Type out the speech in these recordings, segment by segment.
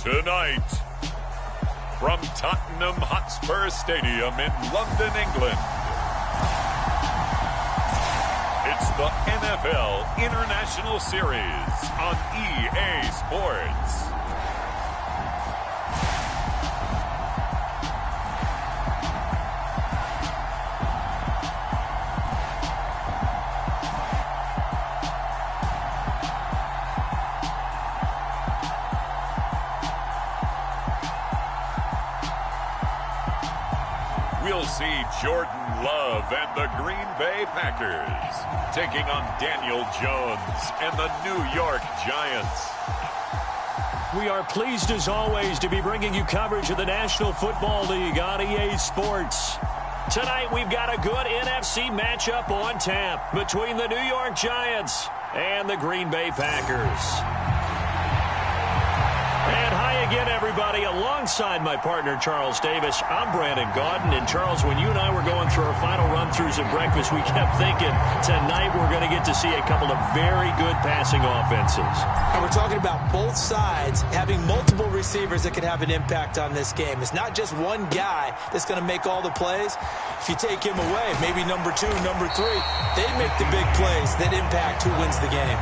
Tonight, from Tottenham Hotspur Stadium in London, England, it's the NFL International Series on EA Sports. We'll see Jordan Love and the Green Bay Packers taking on Daniel Jones and the New York Giants. We are pleased as always to be bringing you coverage of the National Football League on EA Sports. Tonight we've got a good NFC matchup on tap between the New York Giants and the Green Bay Packers. And hi again, everybody. Alongside my partner, Charles Davis, I'm Brandon Gaudin. And, Charles, when you and I were going through our final run-throughs at breakfast, we kept thinking tonight we're going to get to see a couple of very good passing offenses. And we're talking about both sides having multiple receivers that can have an impact on this game. It's not just one guy that's going to make all the plays. If you take him away, maybe number 2, number 3, they make the big plays that impact who wins the game.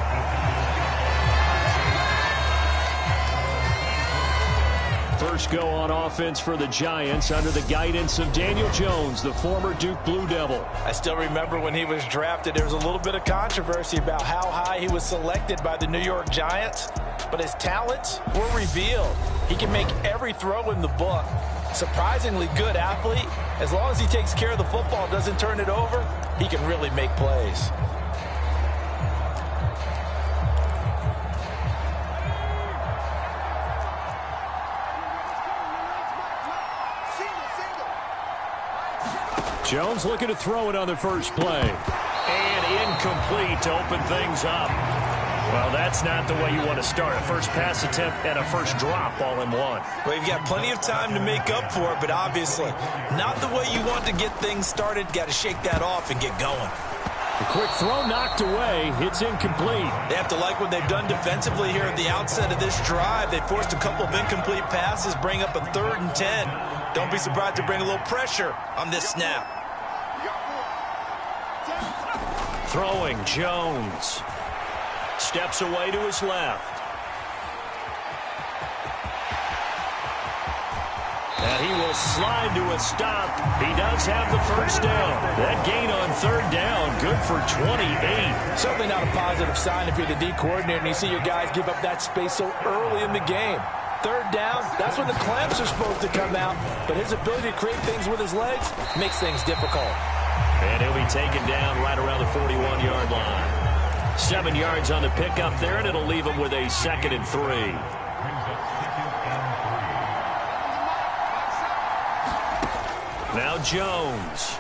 First go on offense for the Giants under the guidance of Daniel Jones, the former Duke Blue Devil. I still remember when he was drafted, there was a little bit of controversy about how high he was selected by the New York Giants, but his talents were revealed. He can make every throw in the book. Surprisingly good athlete. As long as he takes care of the football, doesn't turn it over, he can really make plays. Jones looking to throw it on the first play. And incomplete to open things up. Well, that's not the way you want to start. A first pass attempt and a first drop all in one. Well, you've got plenty of time to make up for it, but obviously not the way you want to get things started. Got to shake that off and get going. The quick throw knocked away. It's incomplete. They have to like what they've done defensively here at the outset of this drive. They forced a couple of incomplete passes, bring up a 3rd and 10. Don't be surprised to bring a little pressure on this snap. Throwing, Jones. Steps away to his left. And he will slide to a stop. He does have the first down. That gain on 3rd down, good for 28. Certainly not a positive sign if you're the D coordinator and you see your guys give up that space so early in the game. 3rd down, that's when the clamps are supposed to come out. But his ability to create things with his legs makes things difficult. And he'll be taken down right around the 41-yard line. 7 yards on the pickup there, and it'll leave him with a 2nd and 3. Now Jones.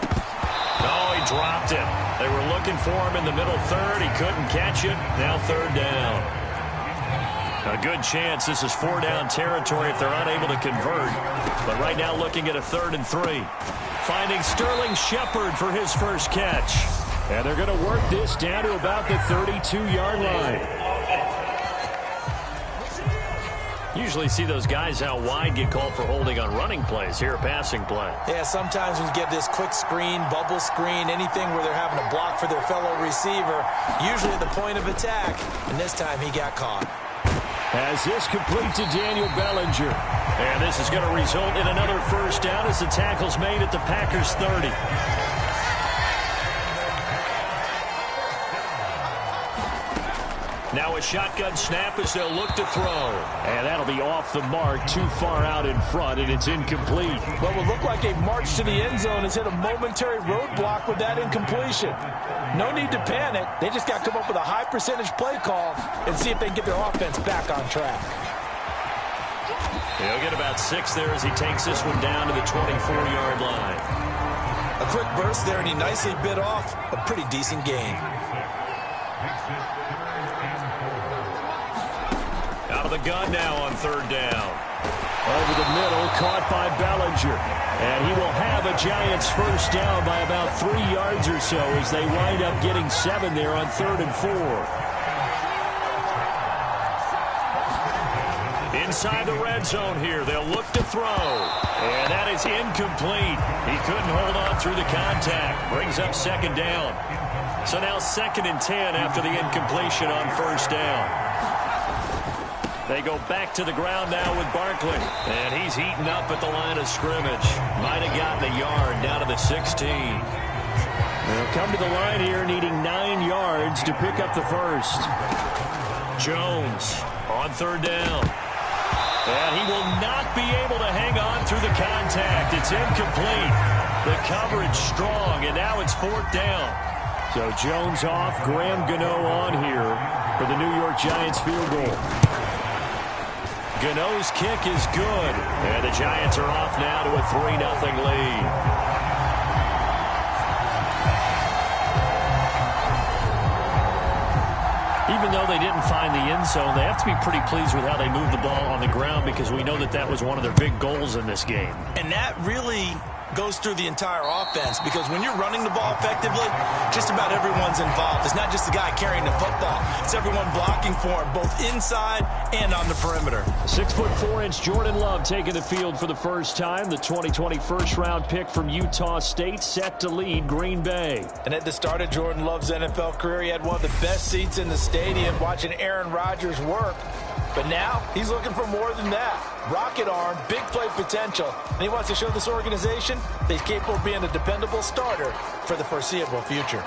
Oh, he dropped it. They were looking for him in the middle 3rd. He couldn't catch it. Now 3rd down. A good chance this is 4-down territory if they're unable to convert. But right now looking at a 3rd and 3. Finding Sterling Shepard for his first catch. And they're going to work this down to about the 32-yard line. Usually see those guys out wide get called for holding on running plays. Here, a passing play. Yeah, sometimes when you get this quick screen, bubble screen, anything where they're having to block for their fellow receiver, usually at the point of attack, and this time he got caught. As this complete to Daniel Bellinger. And this is going to result in another first down as the tackle's made at the Packers 30. Now a shotgun snap as they'll look to throw. And that'll be off the mark, too far out in front, and it's incomplete. What will look like a march to the end zone has hit a momentary roadblock with that incompletion. No need to panic. They just got to come up with a high percentage play call and see if they can get their offense back on track. He'll get about 6 there as he takes this one down to the 24-yard line. A quick burst there, and he nicely bit off a pretty decent gain. Out of the gun now on 3rd down. Over the middle, caught by Bellinger. And he will have a Giants first down by about 3 yards or so as they wind up getting 7 there on 3rd and 4. Inside the red zone here. They'll look to throw. And that is incomplete. He couldn't hold on through the contact. Brings up second down. So now 2nd and 10 after the incompletion on first down. They go back to the ground now with Barkley. And he's heating up at the line of scrimmage. Might have gotten a yard down to the 16. They'll come to the line here needing 9 yards to pick up the first. Jones on third down. And he will not be able to hang on through the contact. It's incomplete. The coverage strong, and now it's 4th down. So Jones off, Graham Gano on here for the New York Giants field goal. Gano's kick is good. And the Giants are off now to a 3-0 lead. Even though they didn't find the end zone, they have to be pretty pleased with how they moved the ball on the ground because we know that that was one of their big goals in this game. And that really goes through the entire offense because when you're running the ball effectively, just about everyone's involved. It's not just the guy carrying the football. It's everyone blocking for him, both inside and on the perimeter. 6'4" Jordan Love taking the field for the first time. The 2020 first-round pick from Utah State set to lead Green Bay. And at the start of Jordan Love's NFL career, he had one of the best seats in the stadium watching Aaron Rodgers work. But now he's looking for more than that. Rocket arm, big play potential. And he wants to show this organization that he's capable of being a dependable starter for the foreseeable future.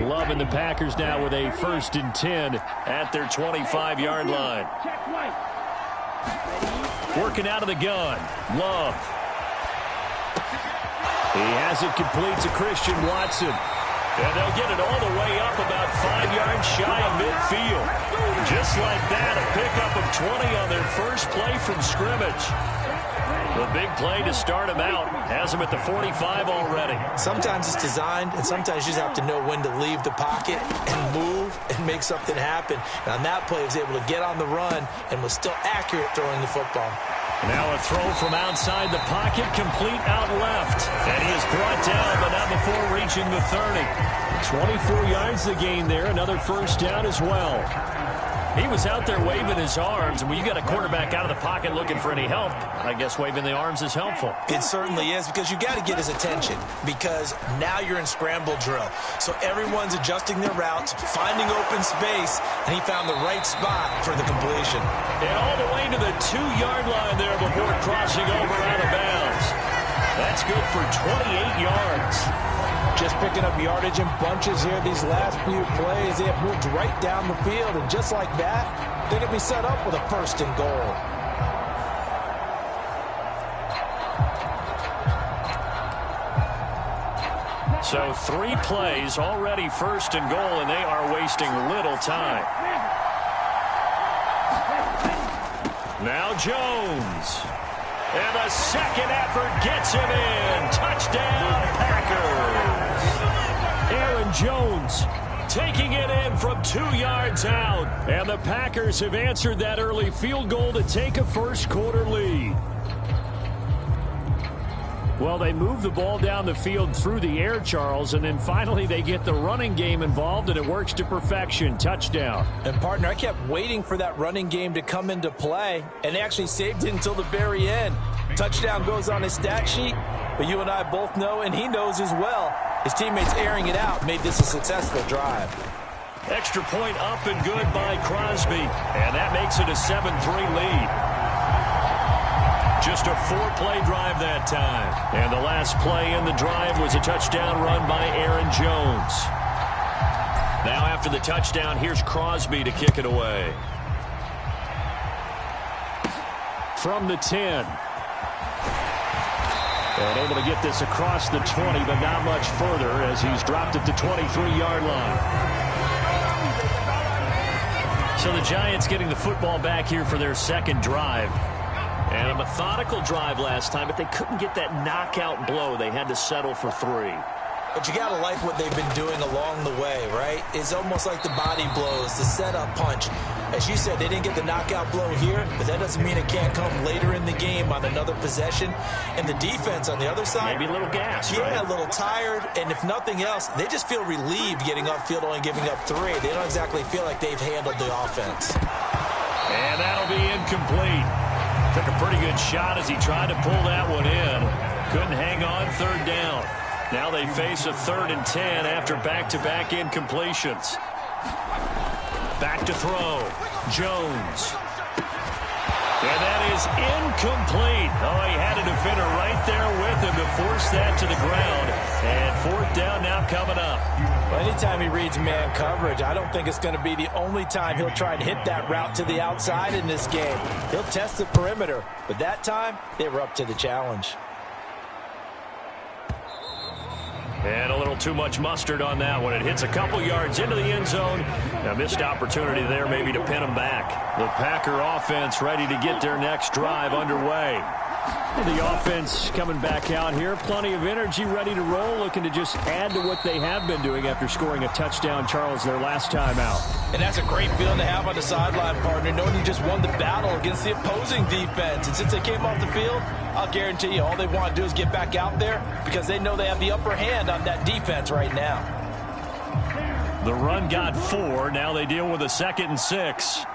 Love and the Packers now with a 1st and 10 at their 25-yard line. Working out of the gun. Love. He has it complete to Christian Watson. And they'll get it all the way up about 5 yards shy of midfield. Just like that, a pickup of 20 on their first play from scrimmage. The big play to start him out has him at the 45 already. Sometimes it's designed, and sometimes you just have to know when to leave the pocket and move and make something happen. And on that play, he was able to get on the run and was still accurate throwing the football. Now a throw from outside the pocket, complete out left. And he is brought down, but not before reaching the 30. 24 yards the gain there, another first down as well. He was out there waving his arms, and when you got a quarterback out of the pocket looking for any help, I guess waving the arms is helpful. It certainly is, because you got to get his attention, because now you're in scramble drill. So everyone's adjusting their routes, finding open space, and he found the right spot for the completion. And all the way to the 2-yard line there before crossing over out of bounds. That's good for 28 yards. Just picking up yardage in bunches here these last few plays. They have moved right down the field, and just like that, they're going to be set up with a 1st and goal. So 3 plays, already 1st and goal, and they are wasting little time. Now Jones. And the second effort gets him in. Touchdown, Packers. Aaron Jones taking it in from 2 yards out. And the Packers have answered that early field goal to take a first-quarter lead. Well, they move the ball down the field through the air, Charles, and then finally they get the running game involved, and it works to perfection. Touchdown. And, partner, I kept waiting for that running game to come into play, and they actually saved it until the very end. Touchdown goes on his stat sheet, but you and I both know, and he knows as well, his teammates airing it out made this a successful drive. Extra point up and good by Crosby, and that makes it a 7-3 lead. Just a 4-play drive that time. And the last play in the drive was a touchdown run by Aaron Jones. Now after the touchdown, here's Crosby to kick it away. From the 10. And able to get this across the 20, but not much further as he's dropped at the 23-yard line. So the Giants getting the football back here for their second drive. And a methodical drive last time, but they couldn't get that knockout blow. They had to settle for 3. But you got to like what they've been doing along the way, right? It's almost like the body blows, the setup punch. As you said, they didn't get the knockout blow here, but that doesn't mean it can't come later in the game on another possession. And the defense on the other side, maybe a little gas, yeah, right? A little tired, and if nothing else, they just feel relieved getting upfield, only giving up 3. They don't exactly feel like they've handled the offense. And that'll be incomplete. Took a pretty good shot as he tried to pull that one in. Couldn't hang on, 3rd down. Now they face a 3rd and 10 after back-to-back incompletions. Back to throw. Jones. And that is incomplete. Oh, he had a defender right there with him to force that to the ground. And 4th down now coming up. Well, anytime he reads man coverage, I don't think it's going to be the only time he'll try and hit that route to the outside in this game. He'll test the perimeter, but that time they were up to the challenge. And a little too much mustard on that one. It hits a couple yards into the end zone. A missed opportunity there maybe to pin them back. The Packer offense ready to get their next drive underway. The offense coming back out here. Plenty of energy, ready to roll, looking to just add to what they have been doing after scoring a touchdown, Charles, their last time out. And that's a great feeling to have on the sideline, partner, knowing you just won the battle against the opposing defense. And since they came off the field, I'll guarantee you all they want to do is get back out there because they know they have the upper hand on that defense right now. The run got 4. Now they deal with a 2nd and 6.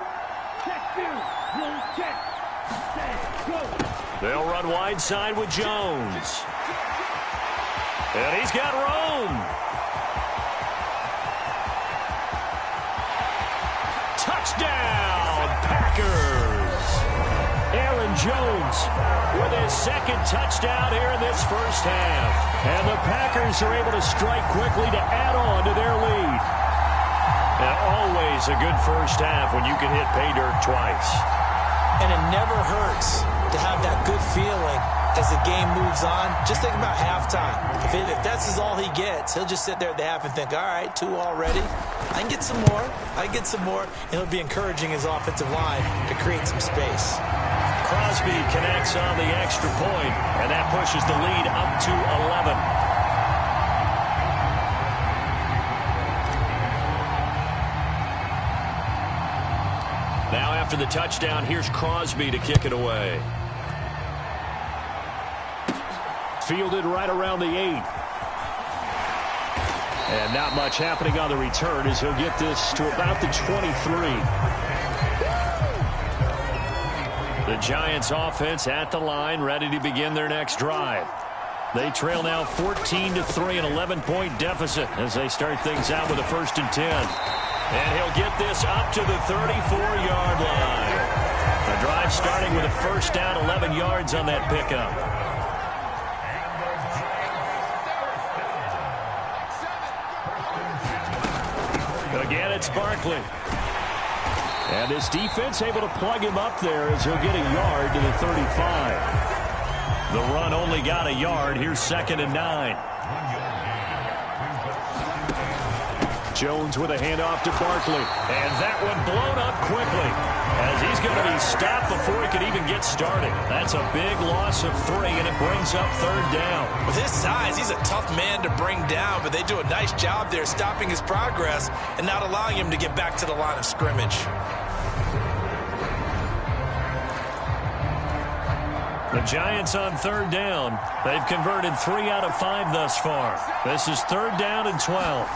They'll run wide side with Jones. And he's got Rome. Touchdown, Packers. Aaron Jones with his 2nd touchdown here in this first half. And the Packers are able to strike quickly to add on to their lead. And always a good first half when you can hit pay dirt twice. And it never hurts to have that good feeling as the game moves on. Just think about halftime. If that's all he gets, he'll just sit there at the half and think, all right, 2 already. I can get some more. I can get some more. And he'll be encouraging his offensive line to create some space. Crosby connects on the extra point, and that pushes the lead up to 11. Now after the touchdown, here's Crosby to kick it away. Fielded right around the 8. And not much happening on the return as he'll get this to about the 23. The Giants offense at the line, ready to begin their next drive. They trail now 14-3, an 11-point deficit as they start things out with a 1st and 10. And he'll get this up to the 34-yard line. The drive starting with a 1st down, 11 yards on that pickup. Again, it's Barkley. And this defense able to plug him up there as he'll get a yard to the 35. The run only got a yard. Here's 2nd and 9. Jones with a handoff to Barkley. And that one blown up quickly as he's going to be stopped before he could even get started. That's a big loss of 3, and it brings up 3rd down. With his size, he's a tough man to bring down, but they do a nice job there stopping his progress and not allowing him to get back to the line of scrimmage. The Giants on 3rd down. They've converted 3 out of 5 thus far. This is 3rd down and 12.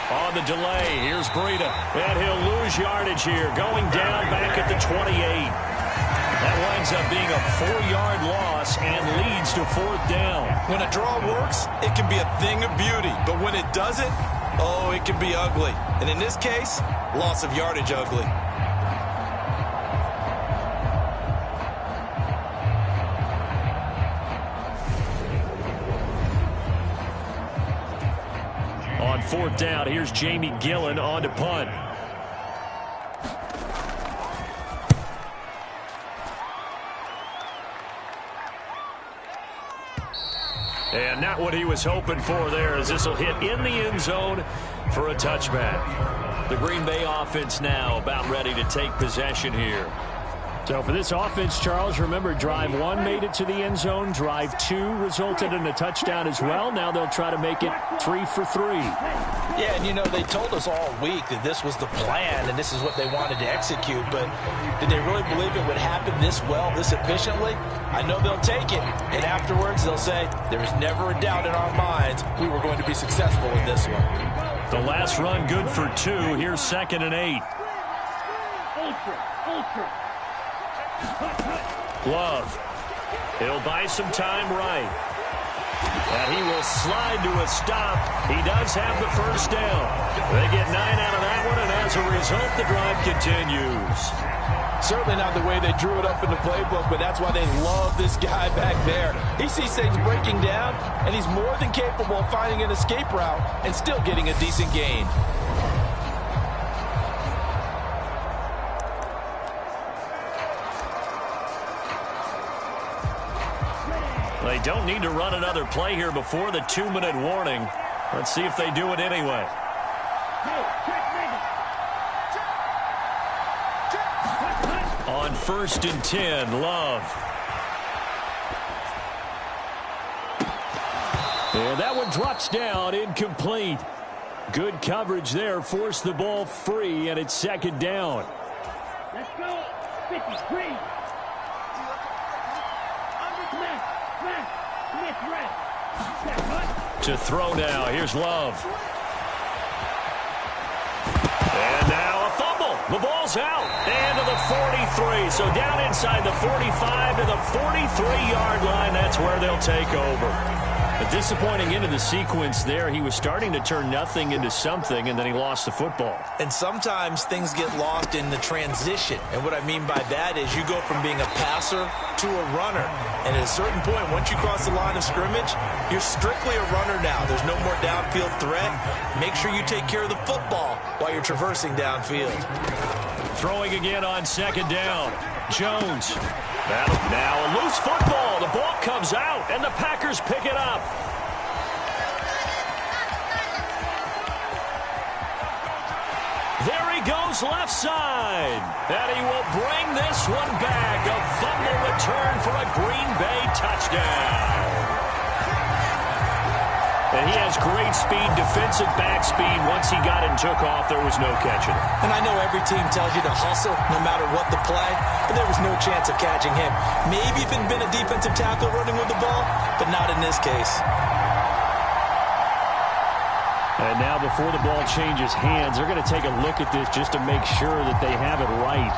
On the delay, here's Breida. And he'll lose yardage here, going down back at the 28. That winds up being a 4-yard loss and leads to 4th down. When a draw works, it can be a thing of beauty. But when it doesn't, oh, it can be ugly. And in this case, loss of yardage ugly. On 4th down, here's Jamie Gillen on to punt. And not what he was hoping for there, as this will hit in the end zone for a touchback. The Green Bay offense now about ready to take possession here. So for this offense, Charles, remember, drive 1 made it to the end zone. Drive 2 resulted in a touchdown as well. Now they'll try to make it 3 for 3. Yeah, and, you know, they told us all week that this was the plan and this is what they wanted to execute. But did they really believe it would happen this well, this efficiently? I know they'll take it. And afterwards, they'll say, there's never a doubt in our minds we were going to be successful in this one. The last run good for 2. Here's 2nd and 8. Love. He'll buy some time right. And he will slide to a stop. He does have the first down. They get 9 out of that one, and as a result, the drive continues. Certainly not the way they drew it up in the playbook, but that's why they love this guy back there. He sees things breaking down, and he's more than capable of finding an escape route and still getting a decent gain. They don't need to run another play here before the 2-minute warning. Let's see if they do it anyway. On 1st and 10, Love. And that one drops down, incomplete. Good coverage there, forced the ball free, and it's 2nd down. Let's go, 53. To throw now. Here's Love. And now a fumble. The ball's out. And to the 43. So down inside the 45 to the 43-yard line. That's where they'll take over. A disappointing end of the sequence there. He was starting to turn nothing into something, and then he lost the football. And sometimes things get lost in the transition. And what I mean by that is you go from being a passer to a runner. And at a certain point, once you cross the line of scrimmage, you're strictly a runner now. There's no more downfield threat. Make sure you take care of the football while you're traversing downfield. Throwing again on 2nd down. Jones. Now a loose football. The ball comes out, and the Packers pick it up. There he goes left side. And he will bring this one back. A fumble return for a Green Bay touchdown. And he has great speed, defensive back speed. Once he got it and took off, there was no catching it. And I know every team tells you to hustle no matter what the play, but there was no chance of catching him. Maybe if it had been a defensive tackle running with the ball, but not in this case. And now before the ball changes hands, they're going to take a look at this just to make sure that they have it right.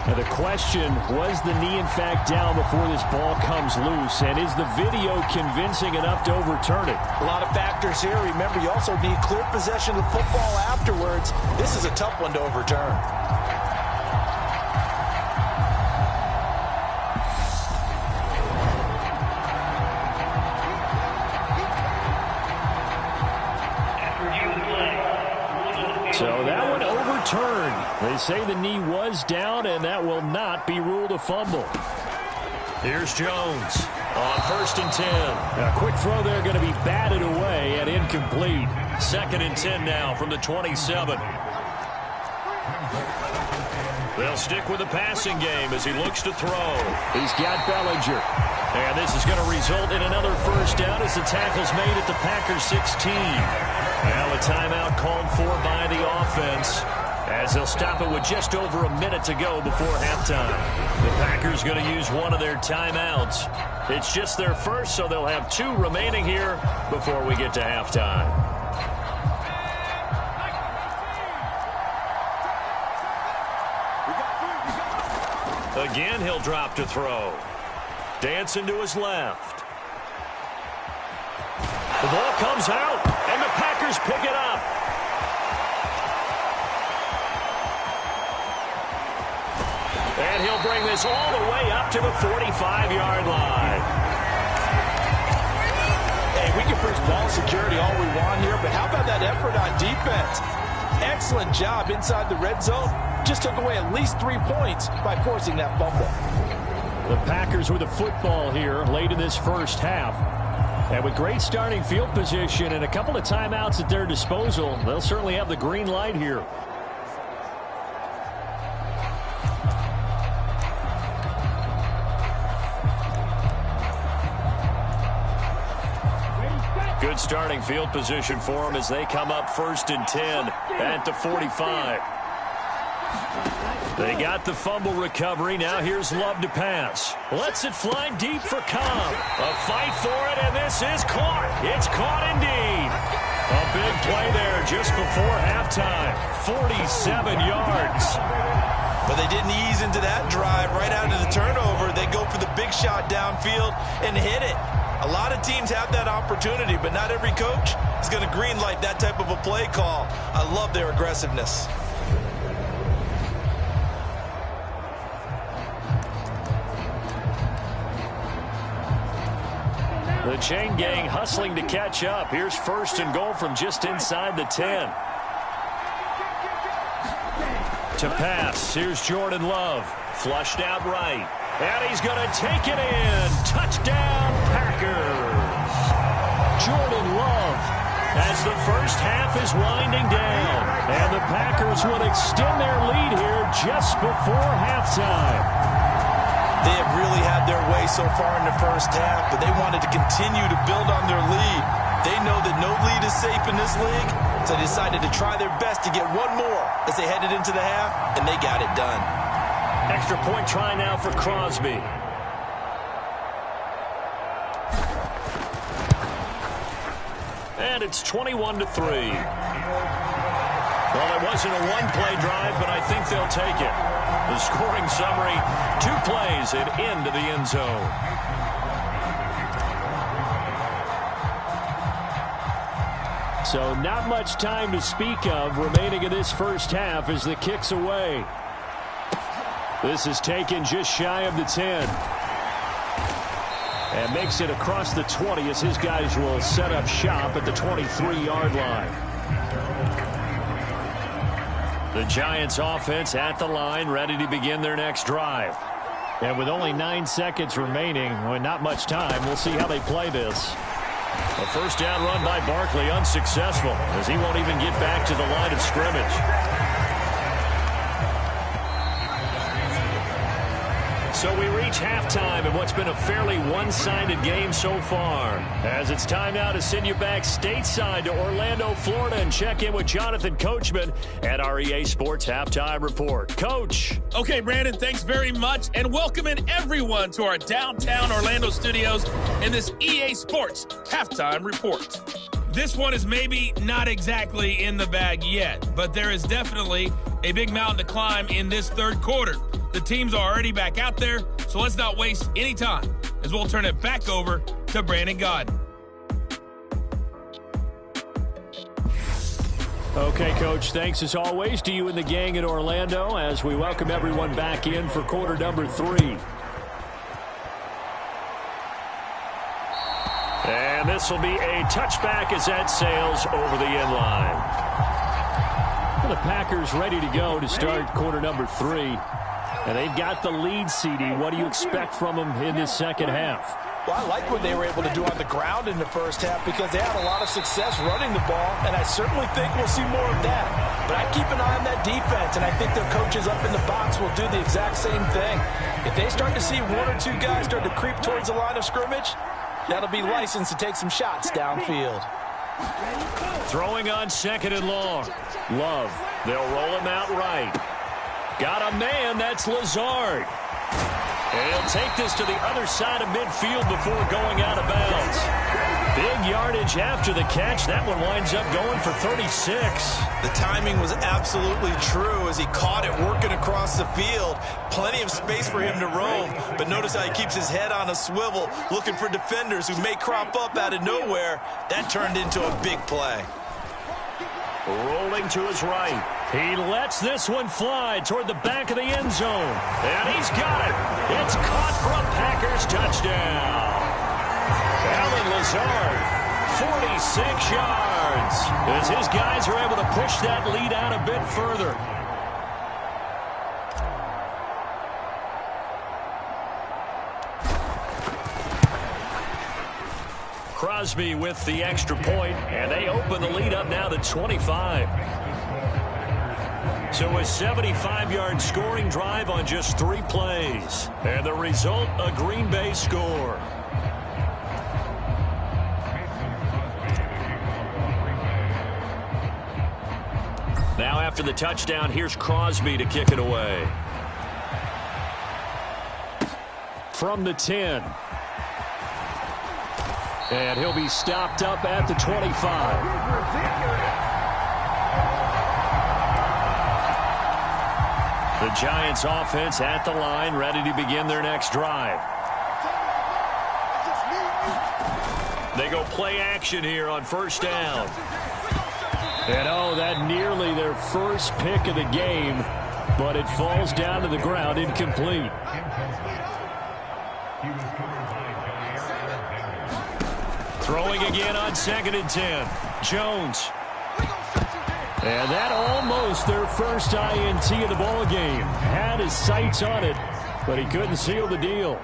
Now the question, was the knee in fact down before this ball comes loose? And is the video convincing enough to overturn it? A lot of factors here. Remember, you also need clear possession of football afterwards. This is a tough one to overturn. So that one overturned. They say the knee was down, and that will not be ruled a fumble. Here's Jones on 1st and 10. A quick throw there going to be batted away and incomplete. 2nd and 10 now from the 27. They'll stick with the passing game as he looks to throw. He's got Bellinger. And this is going to result in another first down as the tackle's made at the Packers 16. Now a timeout called for by the offense as they'll stop it with just over a minute to go before halftime. The Packers going to use one of their timeouts. It's just their first, so they'll have 2 remaining here before we get to halftime. Again, he'll drop to throw. Dancing to his left. The ball comes out, and the Packers pick it up. And he'll bring this all the way up to the 45-yard line. Hey, we can preach ball security all we want here, but how about that effort on defense? Excellent job inside the red zone. Just took away at least 3 points by forcing that fumble. The Packers with the football here late in this first half. And with great starting field position and a couple of timeouts at their disposal, they'll certainly have the green light here. Good starting field position for them as they come up 1st and 10 at the 45. They got the fumble recovery. Now here's Love to pass. Lets it fly deep for Cobb. A fight for it, and this is caught. It's caught indeed. A big play there just before halftime. 47 yards. But they didn't ease into that drive right out of the turnover. They go for the big shot downfield and hit it. A lot of teams have that opportunity, but not every coach is going to green light that type of a play call. I love their aggressiveness. The chain gang hustling to catch up. Here's 1st and goal from just inside the 10. To pass, here's Jordan Love. Flushed out right. And he's going to take it in. Touchdown, Packers. Jordan Love as the first half is winding down. And the Packers will extend their lead here just before halftime. They have really had their way so far in the first half, but they wanted to continue to build on their lead. They know that no lead is safe in this league, so they decided to try their best to get one more as they headed into the half, and they got it done. Extra point try now for Crosby. And it's 21-3. Well, it wasn't a one-play drive, but I think they'll take it. The scoring summary, 2 plays and into the end zone. So not much time to speak of remaining in this first half as the kick's away. This is taken just shy of the 10. And makes it across the 20 as his guys will set up shop at the 23-yard line. The Giants offense at the line, ready to begin their next drive. And with only 9 seconds remaining, with not much time, we'll see how they play this. A first down run by Barkley, unsuccessful, as he won't even get back to the line of scrimmage. So we reach halftime in what's been a fairly one-sided game so far. As it's time now to send you back stateside to Orlando, Florida, and check in with Jonathan Coachman at our EA Sports Halftime Report. Coach. Okay, Brandon, thanks very much, and welcoming everyone to our downtown Orlando studios in this EA Sports Halftime Report. This one is maybe not exactly in the bag yet, but there is definitely a big mountain to climb in this third quarter. The teams are already back out there, so let's not waste any time as we'll turn it back over to Brandon Gaudin. Okay, Coach, thanks as always to you and the gang in Orlando as we welcome everyone back in for quarter number 3. And this will be a touchback as that sails over the end line. The Packers ready to go to start quarter number 3. And they've got the lead, CD. What do you expect from them in this second half? Well, I like what they were able to do on the ground in the first half because they had a lot of success running the ball, and I certainly think we'll see more of that. But I keep an eye on that defense, and I think their coaches up in the box will do the exact same thing. If they start to see 1 or 2 guys start to creep towards the line of scrimmage, that'll be licensed to take some shots downfield. Throwing on 2nd and long. Love. They'll roll him out right. Got a man, that's Lazard. And he'll take this to the other side of midfield before going out of bounds. Big yardage after the catch. That one winds up going for 36. The timing was absolutely true as he caught it working across the field. Plenty of space for him to roam, but notice how he keeps his head on a swivel, looking for defenders who may crop up out of nowhere. That turned into a big play. Rolling to his right. He lets this one fly toward the back of the end zone. And he's got it. It's caught for a Packers touchdown. Allen Lazard, 46 yards. As his guys are able to push that lead out a bit further. Crosby with the extra point, and they open the lead up now to 25. So a 75-yard scoring drive on just 3 plays. And the result, a Green Bay score. Now after the touchdown, here's Crosby to kick it away. From the 10. And he'll be stopped up at the 25. The Giants offense at the line, ready to begin their next drive. They go play action here on first down. And oh, that nearly their first pick of the game, but it falls down to the ground incomplete. Throwing again on 2nd and 10. Jones. And that almost their first INT of the ball game. Had his sights on it, but he couldn't seal the deal.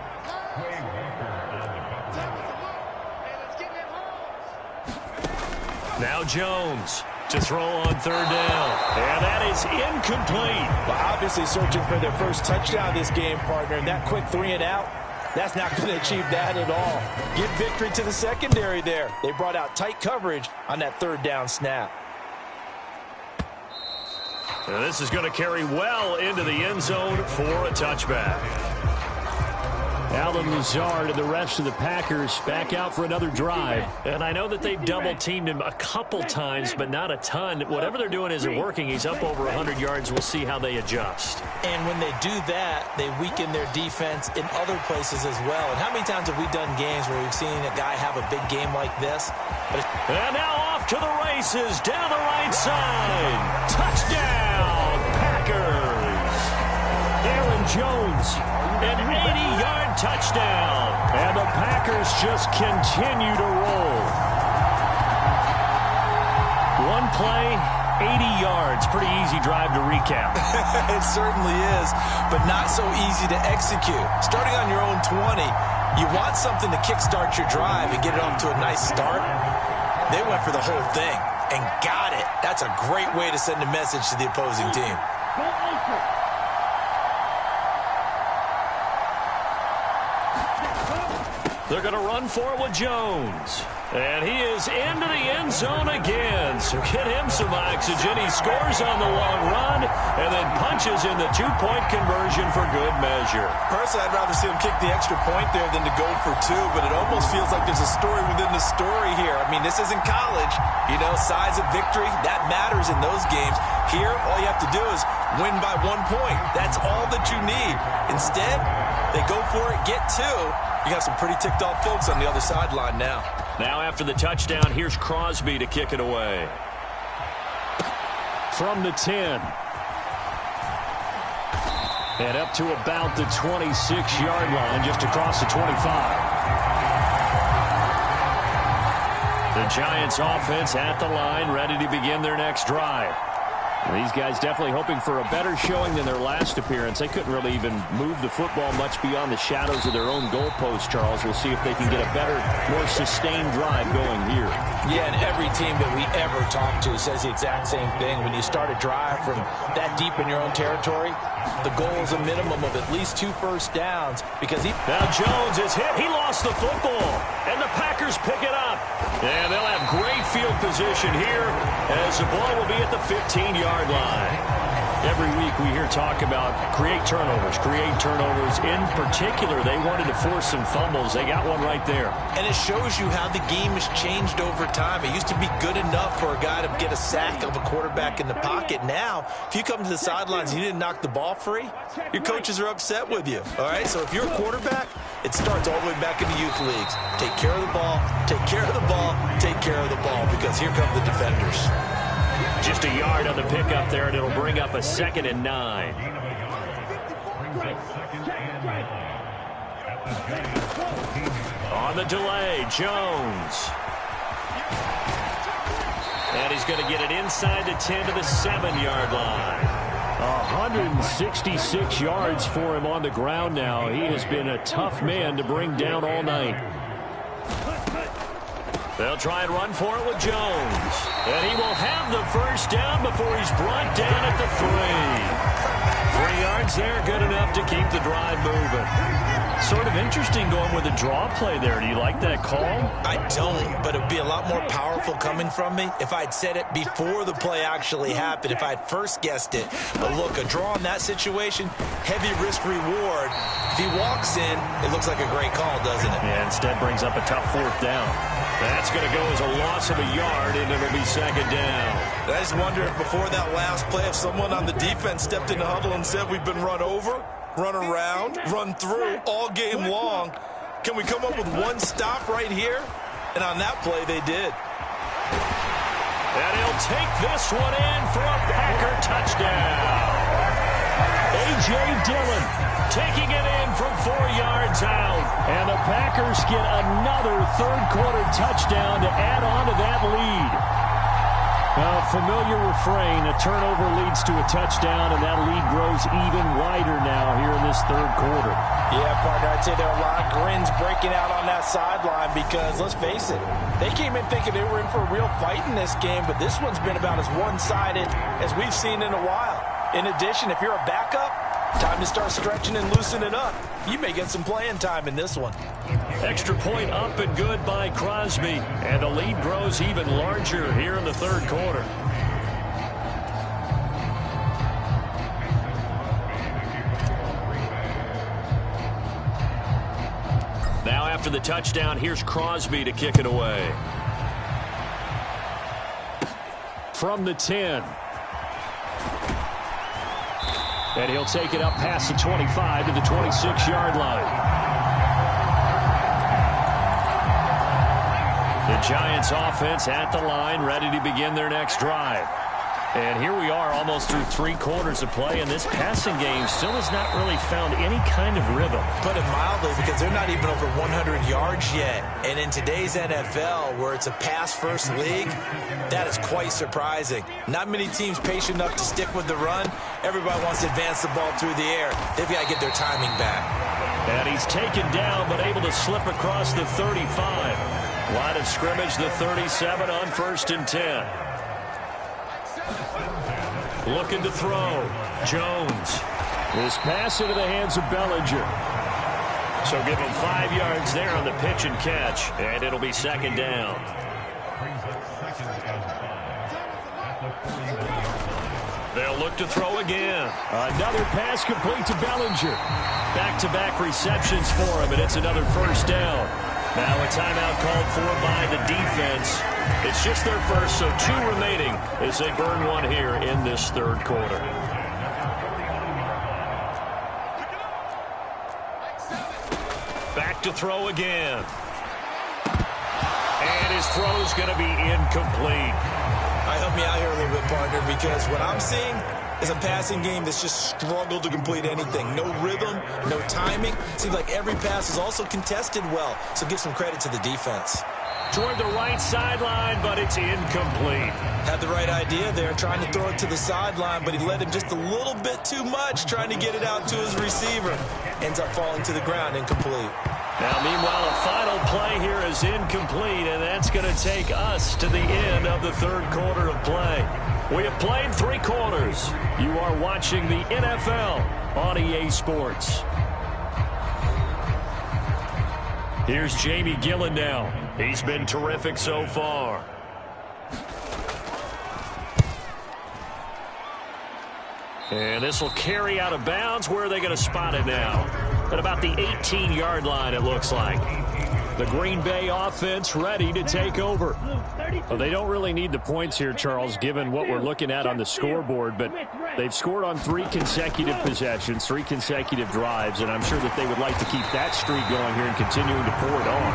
Now Jones to throw on 3rd down. And that is incomplete. Well, obviously searching for their first touchdown this game, partner. And that quick 3 and out, that's not going to achieve that at all. Give victory to the secondary there. They brought out tight coverage on that 3rd down snap. Now this is going to carry well into the end zone for a touchback. Allen Lazard and the rest of the Packers back out for another drive. And I know that they've double-teamed him a couple times, but not a ton. Whatever they're doing isn't working. He's up over 100 yards. We'll see how they adjust. And when they do that, they weaken their defense in other places as well. And how many times have we done games where we've seen a guy have a big game like this? And now off to the races down the right side. Touchdown, Packers. Aaron Jones, an 80-yard touchdown. And the Packers just continue to roll. One play, 80 yards. Pretty easy drive to recap. It certainly is, but not so easy to execute. Starting on your own 20, you want something to kickstart your drive and get it off to a nice start. They went for the whole thing and got it. That's a great way to send a message to the opposing team. They're going to run for it with Jones. And he is into the end zone again. So get him some oxygen. He scores on the long run and then punches in the 2-point conversion for good measure. Personally, I'd rather see him kick the extra point there than to go for 2, but it almost feels like there's a story within the story here. I mean, this isn't college. You know, size of victory, that matters in those games. Here, all you have to do is win by 1 point. That's all that you need. Instead, they go for it, get 2. You got some pretty ticked-off folks on the other sideline now. Now after the touchdown, here's Crosby to kick it away. From the 10. And up to about the 26-yard line, just across the 25. The Giants offense at the line, ready to begin their next drive. These guys definitely hoping for a better showing than their last appearance. They couldn't really even move the football much beyond the shadows of their own goalpost, Charles. We'll see if they can get a better, more sustained drive going here. Yeah, and every team that we ever talk to says the exact same thing. When you start a drive from that deep in your own territory, the goal is a minimum of at least 2 first downs because Now Jones is hit. He lost the football, and the Packers pick it up. And they'll have great field position here as the ball will be at the 15-yard line. Every week we hear talk about create turnovers. In particular, they wanted to force some fumbles. They got one right there. And it shows you how the game has changed over time. It used to be good enough for a guy to get a sack of a quarterback in the pocket. Now, if you come to the sidelines and you didn't knock the ball free, your coaches are upset with you. All right, so if you're a quarterback, it starts all the way back in the youth leagues. Take care of the ball, take care of the ball, take care of the ball, because here come the defenders. Just a yard on the pickup there, and it'll bring up a 2nd and 9. On the delay, Jones. And he's going to get it inside the 10 to the 7-yard line. 166 yards for him on the ground now. He has been a tough man to bring down all night. They'll try and run for it with Jones. And he will have the first down before he's brought down at the 3. 3 yards there, good enough to keep the drive moving. Sort of interesting going with a draw play there. Do you like that call? I don't, but it would be a lot more powerful coming from me if I'd said it before the play actually happened, if I'd first guessed it. But look, a draw in that situation, heavy risk reward. If he walks in, it looks like a great call, doesn't it? Yeah, instead brings up a tough 4th down. That's going to go as a loss of a yard, and it'll be 2nd down. I just wonder if before that last play, if someone on the defense stepped in the huddle and said we've been run over, run around, run through all game long. Can we come up with one stop right here? And on that play, they did. And he'll take this one in for a Packer touchdown. A.J. Dillon taking it in from 4 yards out. And the Packers get another third-quarter touchdown to add on to that lead. A familiar refrain, a turnover leads to a touchdown, and that lead grows even wider now here in this third quarter. Yeah, partner, I'd say there are a lot of grins breaking out on that sideline because, let's face it, they came in thinking they were in for a real fight in this game, but this one's been about as one-sided as we've seen in a while. In addition, if you're a backup, time to start stretching and loosening up. You may get some playing time in this one. Extra point up and good by Crosby. And the lead grows even larger here in the third quarter. Now after the touchdown, here's Crosby to kick it away. From the 10. And he'll take it up past the 25 to the 26-yard line. The Giants offense at the line, ready to begin their next drive. And here we are almost through 3 quarters of play, and this passing game still has not really found any kind of rhythm. Put it mildly, because they're not even over 100 yards yet. And in today's NFL, where it's a pass-first league, that is quite surprising. Not many teams patient enough to stick with the run. Everybody wants to advance the ball through the air. They've got to get their timing back. And he's taken down, but able to slip across the 35. Line of scrimmage, the 37 on 1st and 10. Looking to throw. Jones. This pass into the hands of Bellinger. So give him 5 yards there on the pitch and catch, and it'll be 2nd down. They'll look to throw again. Another pass complete to Bellinger. Back-to-back receptions for him, and it's another 1st down. Now a timeout called for by the defense. It's just their first, so 2 remaining as they burn one here in this third quarter. Back to throw again. And his throw's going to be incomplete. Help me out here a little bit, partner, because what I'm seeing is a passing game that's just struggled to complete anything. No rhythm, no timing. Seems like every pass is also contested well, so give some credit to the defense. Toward the right sideline, but it's incomplete. Had the right idea there, trying to throw it to the sideline, but he led him just a little bit too much, trying to get it out to his receiver. Ends up falling to the ground, incomplete. Now, meanwhile, a final play here is incomplete, and that's going to take us to the end of the third quarter of play. We have played 3 quarters. You are watching the NFL on EA Sports. Here's Jamie Gillen now. He's been terrific so far. And this will carry out of bounds. Where are they going to spot it now? At about the 18-yard line, it looks like. The Green Bay offense ready to take over. Well, they don't really need the points here, Charles, given what we're looking at on the scoreboard, but they've scored on 3 consecutive possessions, 3 consecutive drives, and I'm sure that they would like to keep that streak going here and continuing to pour it on.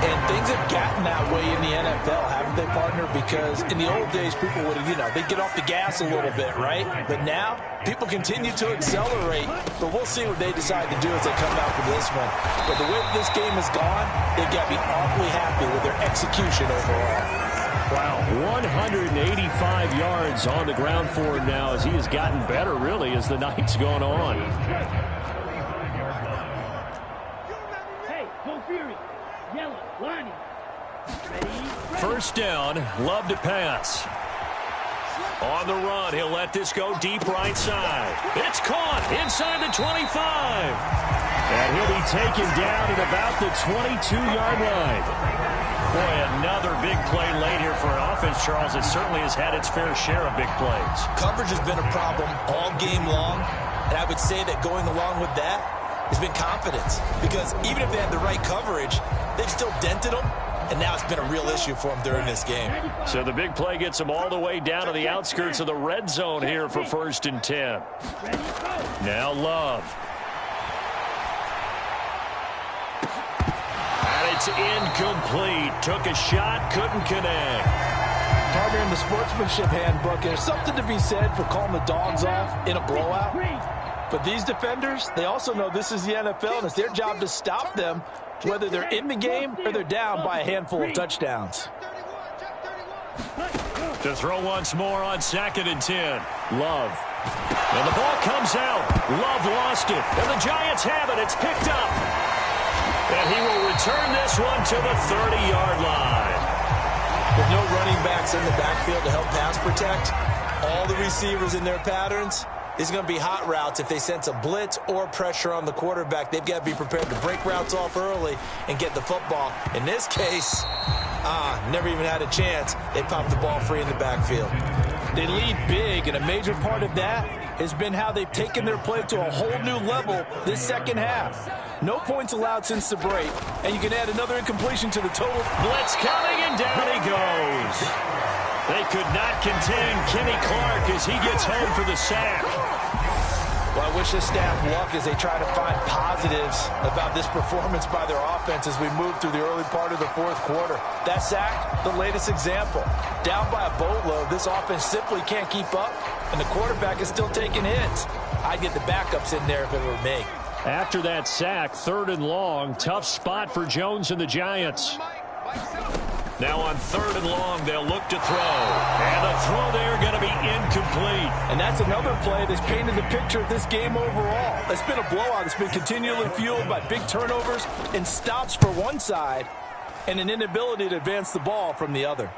And things have gotten that way in the NFL, haven't they, partner? Because in the old days, people would, they'd get off the gas a little bit, right? But now, people continue to accelerate, but we'll see what they decide to do as they come out for this one. But the way this game has gone, they've got to be awfully happy with their execution overall. Wow, 185 yards on the ground for him now as he has gotten better, really, as the night's gone on. Hey, go Fury. Yellow, lining. Ready? first down. Love to pass. On the run, he'll let this go deep right side. It's caught inside the 25. And he'll be taken down at about the 22-yard line. Boy, another big play late here for an offense, Charles. It certainly has had its fair share of big plays. Coverage has been a problem all game long, and I would say that going along with that has been confidence. Because even if they had the right coverage, they've still dented them, and now it's been a real issue for them during this game. So the big play gets them all the way down to the outskirts of the red zone here for 1st and 10. Now Love. It's incomplete. Took a shot, couldn't connect. Partner, in the sportsmanship handbook, there's something to be said for calling the dogs off in a blowout. But these defenders, they also know this is the NFL, and it's their job to stop them, whether they're in the game or they're down by a handful of touchdowns. To throw once more on 2nd and 10. Love. And the ball comes out. Love lost it. And the Giants have it. It's picked up. And he will return this one to the 30-yard line. With no running backs in the backfield to help pass protect, all the receivers in their patterns, is going to be hot routes if they sense a blitz or pressure on the quarterback. They've got to be prepared to break routes off early and get the football. In this case, never even had a chance. They popped the ball free in the backfield. They lead big, and a major part of that has been how they've taken their play to a whole new level this second half. No points allowed since the break, and you can add another incompletion to the total. Blitz coming, and down he goes. They could not contain Kenny Clark as he gets home for the sack. Well, I wish this staff luck as they try to find positives about this performance by their offense as we move through the early part of the fourth quarter. That sack, the latest example. Down by a boatload, this offense simply can't keep up, and the quarterback is still taking hits. I'd get the backups in there if it were me. After that sack, 3rd and long, tough spot for Jones and the Giants. Now on 3rd and long, they'll look to throw. And the throw there going to be incomplete. And that's another play that's painted the picture of this game overall. It's been a blowout. It's been continually fueled by big turnovers and stops for one side and an inability to advance the ball from the other.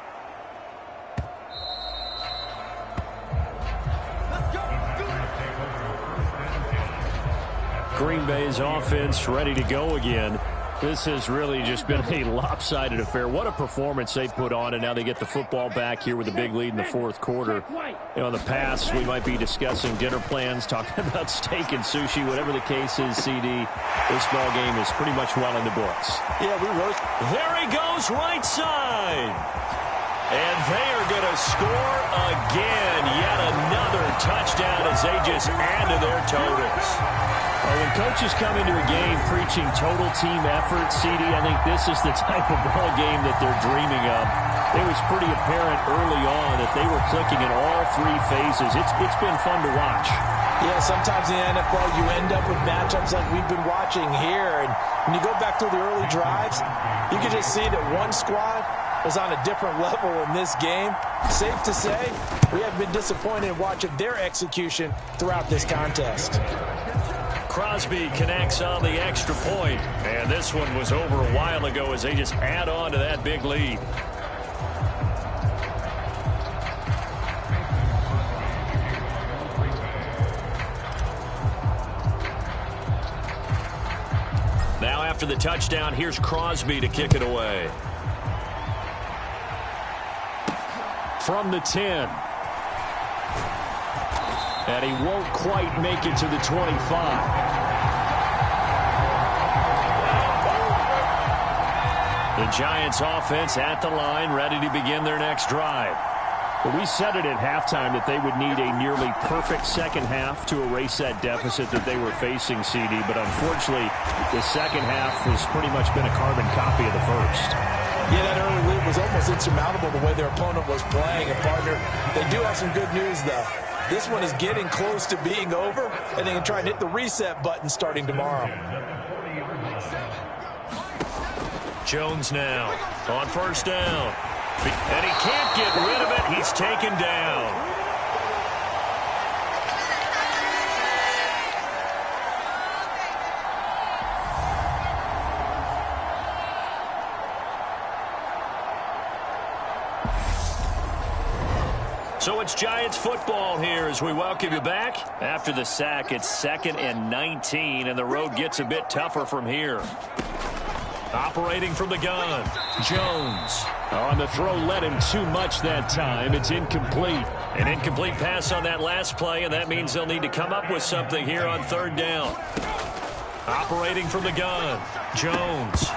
Green Bay's offense ready to go again. This has really just been a lopsided affair. What a performance they put on, and now they get the football back here with a big lead in the fourth quarter. You know, in the past, we might be discussing dinner plans, talking about steak and sushi, whatever the case is, CD. This ball game is pretty much well in the books. Yeah, we wrote. There he goes, right side. And they are going to score again. Yet another touchdown as they just add to their totals. Well, when coaches come into a game preaching total team effort, CD, I think this is the type of ball game that they're dreaming of. It was pretty apparent early on that they were clicking in all three phases. It's been fun to watch. Yeah, sometimes in the NFL you end up with matchups like we've been watching here. And when you go back to the early drives, you can just see that one squad was on a different level in this game. Safe to say, we have been disappointed watching their execution throughout this contest. Crosby connects on the extra point, and this one was over a while ago as they just add on to that big lead. Now after the touchdown, here's Crosby to kick it away. From the 10. And he won't quite make it to the 25. The Giants offense at the line, ready to begin their next drive. But we said it at halftime that they would need a nearly perfect second half to erase that deficit that they were facing, CD. But unfortunately, the second half has pretty much been a carbon copy of the first. Yeah, that early lead was almost insurmountable the way their opponent was playing. And, partner, they do have some good news, though. This one is getting close to being over, and they can try and hit the reset button starting tomorrow. Jones now on first down. And he can't get rid of it. He's taken down. So it's Giants football here as we welcome you back. After the sack, it's 2nd and 19, and the road gets a bit tougher from here. Operating from the gun, Jones. On the throw, led him too much that time. It's incomplete. An incomplete pass on that last play, and that means they'll need to come up with something here on 3rd down. Operating from the gun, Jones.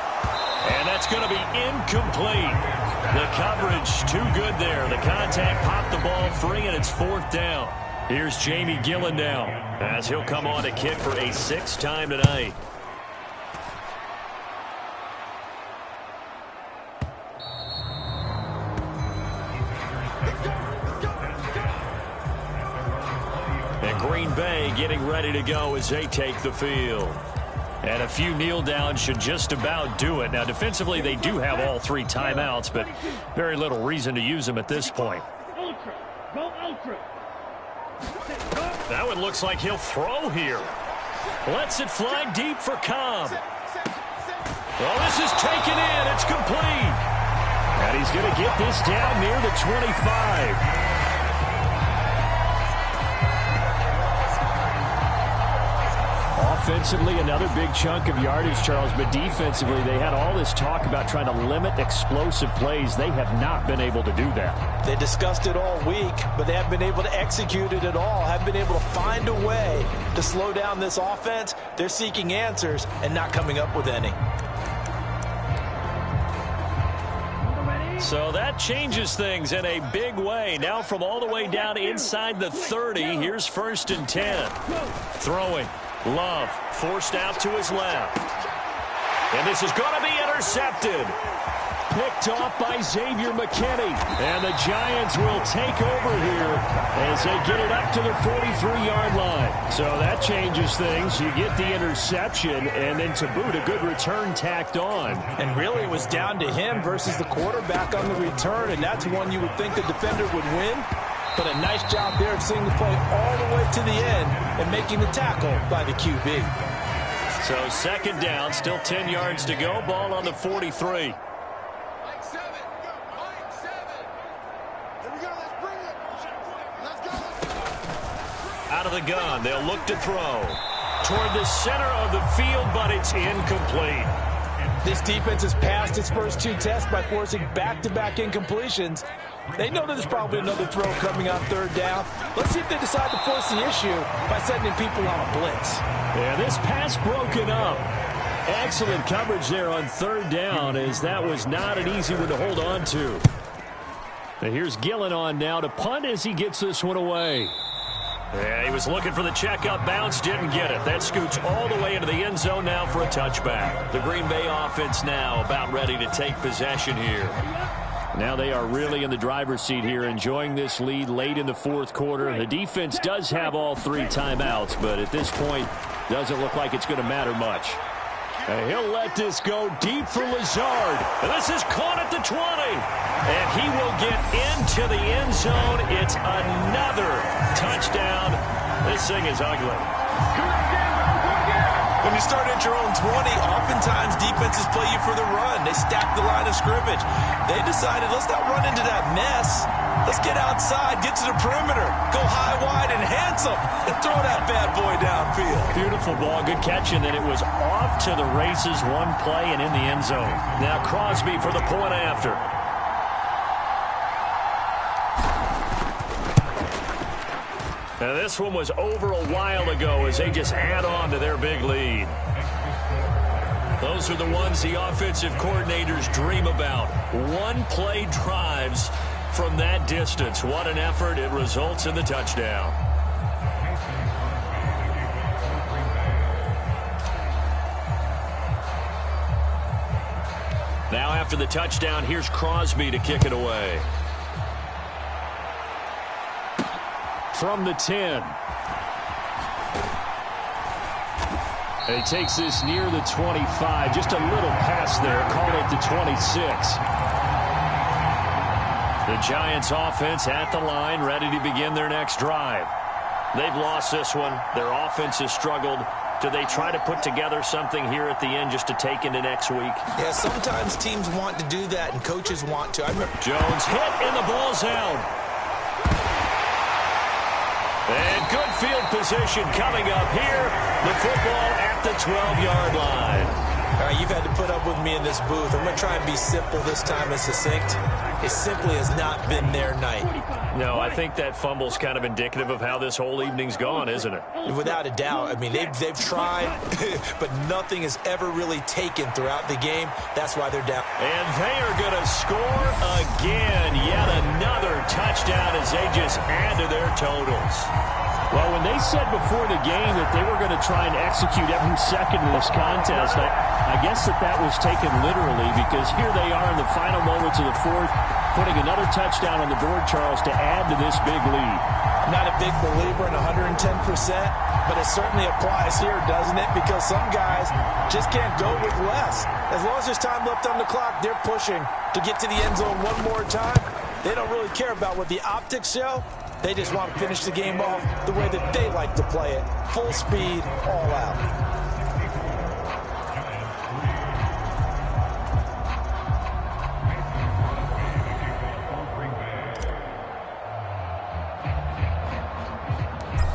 And that's going to be incomplete. The coverage too good there. The contact popped the ball free, and it's 4th down. Here's Jamie Gillen now as he'll come on to kick for a 6th time tonight. And Green Bay getting ready to go as they take the field. And a few kneel downs should just about do it. Now, defensively, they do have all 3 timeouts, but very little reason to use them at this point. Ultra. Go ultra. That one looks like he'll throw here. Lets it fly deep for Cobb. Well, this is taken in. It's complete. And he's going to get this down near the 25. Offensively, another big chunk of yardage, Charles, but defensively, they had all this talk about trying to limit explosive plays. They have not been able to do that. They discussed it all week, but they haven't been able to execute it at all, haven't been able to find a way to slow down this offense. They're seeking answers and not coming up with any. So that changes things in a big way. Now from all the way down inside the 30, here's 1st and 10. Throwing. Love forced out to his left. And this is going to be intercepted. Picked off by Xavier McKinney. And the Giants will take over here as they get it up to the 43-yard line. So that changes things. You get the interception, and then to boot, a good return tacked on. And really it was down to him versus the quarterback on the return, and that's one you would think the defender would win. But a nice job there of seeing the play all the way to the end and making the tackle by the QB. So 2nd down, still 10 yards to go. Ball on the 43. Out of the gun, they'll look to throw. Toward the center of the field, but it's incomplete. This defense has passed its first 2 tests by forcing back-to-back incompletions. They know that there's probably another throw coming on 3rd down. Let's see if they decide to force the issue by sending people on a blitz. Yeah, this pass broken up. Excellent coverage there on 3rd down, as that was not an easy one to hold on to. Now here's Gillen on now to punt as he gets this one away. Yeah, he was looking for the check-up bounce, didn't get it. That scoots all the way into the end zone now for a touchback. The Green Bay offense now about ready to take possession here. Now they are really in the driver's seat here, enjoying this lead late in the 4th quarter. The defense does have all 3 timeouts, but at this point, doesn't look like it's going to matter much. And he'll let this go deep for Lazard. And this is caught at the 20. And he will get into the end zone. It's another touchdown. This thing is ugly. When you start at your own 20, oftentimes defenses play you for the run. They stack the line of scrimmage. They decided, let's not run into that mess. Let's get outside, get to the perimeter, go high, wide, and handsome, and throw that bad boy downfield. Beautiful ball, good catch, and then it was off to the races, one play and in the end zone. Now Crosby for the point after. Now this one was over a while ago as they just add on to their big lead. Those are the ones the offensive coordinators dream about. One-play drives from that distance. What an effort. It results in the touchdown. Now after the touchdown, here's Crosby to kick it away. From the 10. He takes this near the 25. Just a little pass there. Called it the 26. The Giants offense at the line, ready to begin their next drive. They've lost this one. Their offense has struggled. Do they try to put together something here at the end just to take into next week? Yeah, sometimes teams want to do that and coaches want to. Jones hit and the ball's out. And good field position coming up here. The football at the 12-yard line. All right, you've had to put up with me in this booth. I'm going to try and be simple this time and succinct. It simply has not been their night. No, I think that fumble's kind of indicative of how this whole evening's gone, isn't it? Without a doubt. I mean, they've tried, but nothing has ever really taken throughout the game. That's why they're down. And they are going to score again. Yet another touchdown as they just add to their totals. Well, when they said before the game that they were going to try and execute every second of this contest, I guess that was taken literally, because here they are in the final moments of the fourth, putting another touchdown on the board, Charles, to add to this big lead. I'm not a big believer in 110%, but it certainly applies here, doesn't it? Because some guys just can't go with less. As long as there's time left on the clock, they're pushing to get to the end zone one more time. They don't really care about what the optics show. They just want to finish the game off the way that they like to play it. Full speed, all out.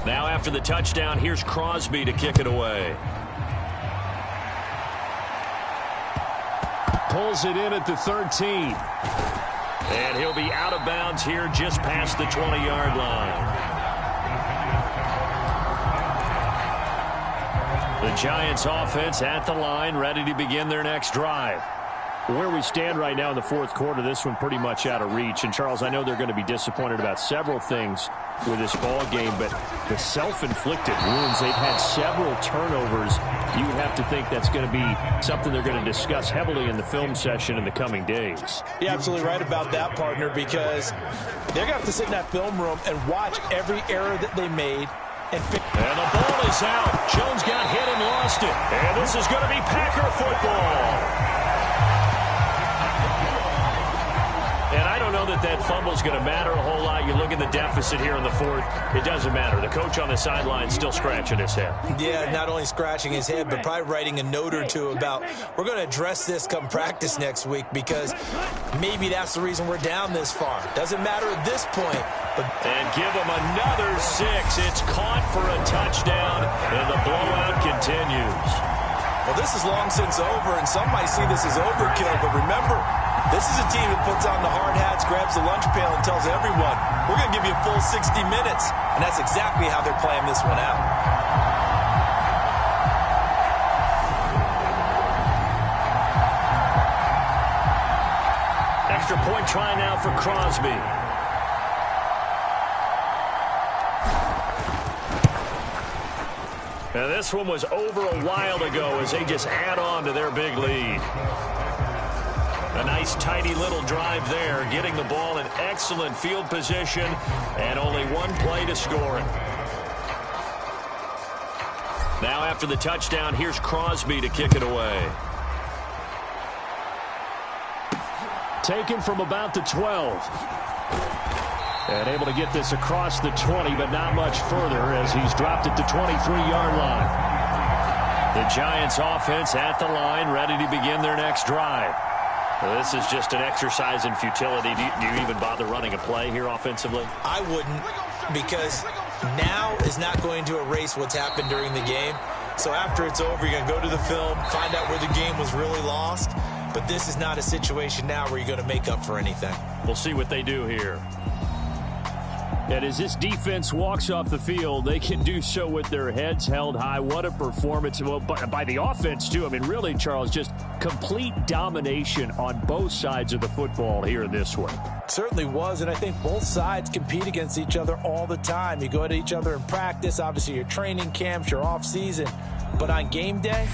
Now after the touchdown, here's Crosby to kick it away. Pulls it in at the 13. And he'll be out of bounds here just past the 20-yard line. The Giants offense at the line, ready to begin their next drive. Where we stand right now in the fourth quarter, this one pretty much out of reach. And, Charles, I know they're going to be disappointed about several things with this ball game, but the self-inflicted wounds, they've had several turnovers. You have to think that's going to be something they're going to discuss heavily in the film session in the coming days. You're absolutely right about that, partner, because they're going to have to sit in that film room and watch every error that they made. And the ball is out. Jones got hit and lost it. And this is going to be Packer football. And I don't know that fumble's going to matter a whole lot. You look at the deficit here in the fourth, it doesn't matter. The coach on the sideline still scratching his head. Yeah, not only scratching his head, but probably writing a note or two about, we're going to address this come practice next week, because maybe that's the reason we're down this far. Doesn't matter at this point. And give them another 6. It's caught for a touchdown, and the blowout continues. Well, this is long since over, and some might see this as overkill, but remember, this is a team that puts on the hard hats, grabs the lunch pail, and tells everyone, we're going to give you a full 60 minutes. And that's exactly how they're playing this one out. Extra point try now for Crosby. Now this one was over a while ago as they just add on to their big lead. A nice, tidy little drive there, getting the ball in excellent field position, and only one play to score it. Now after the touchdown, here's Crosby to kick it away. Taken from about the 12. And able to get this across the 20, but not much further as he's dropped at the 23-yard line. The Giants offense at the line, ready to begin their next drive. Well, this is just an exercise in futility. Do you even bother running a play here offensively? I wouldn't, because now is not going to erase what's happened during the game. So after it's over, you're going to go to the film, find out where the game was really lost. But this is not a situation now where you're going to make up for anything. We'll see what they do here. And as this defense walks off the field, they can do so with their heads held high. What a performance by the offense, too. I mean, really, Charles, just complete domination on both sides of the football here in this one. Certainly was, and I think both sides compete against each other all the time. You go at each other in practice, obviously your training camps, your off-season. But on game day,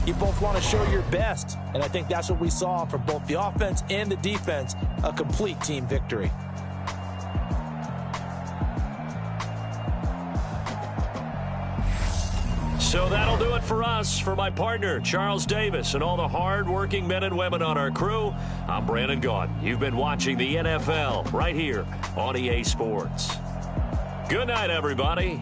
you both want to show your best. And I think that's what we saw from both the offense and the defense, a complete team victory. So that'll do it for us. For my partner, Charles Davis, and all the hard-working men and women on our crew, I'm Brandon Gaudin. You've been watching the NFL right here on EA Sports. Good night, everybody.